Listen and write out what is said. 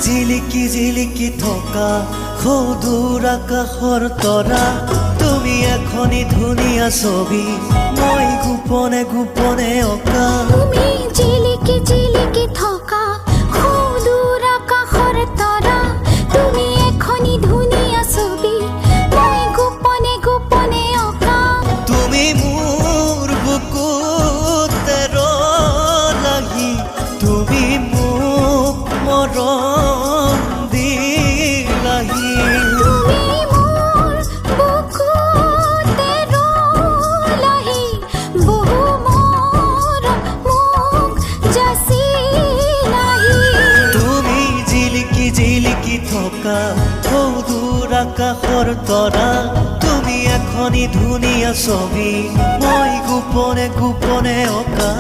জিলিকি জিলিকি থকা সদূৰ আকাশৰ তৰা তুমি এখনি ধুনীয়া ছবি মই গোপনে গোপনে অঁকা তুমি জিলিকি জিলিকি থকা সদূৰ আকাশৰ তৰা তুমি এখনি ধুনীয়া ছবি মই গোপনে গোপনে অঁকা তুমি মোৰ বুকুতে ৰলাহি তুমি মোক মৰম দিলাহি তুমি মোৰ বুকুতে ৰলাহি বহু মৰম মোক যাচিলাহি তুমি জিলিকি জিলিকি থকা সদূৰ আকাশৰ তৰা তুমি এখনি ধুনীয়া ছবি মই গোপনে গোপনে অঁকা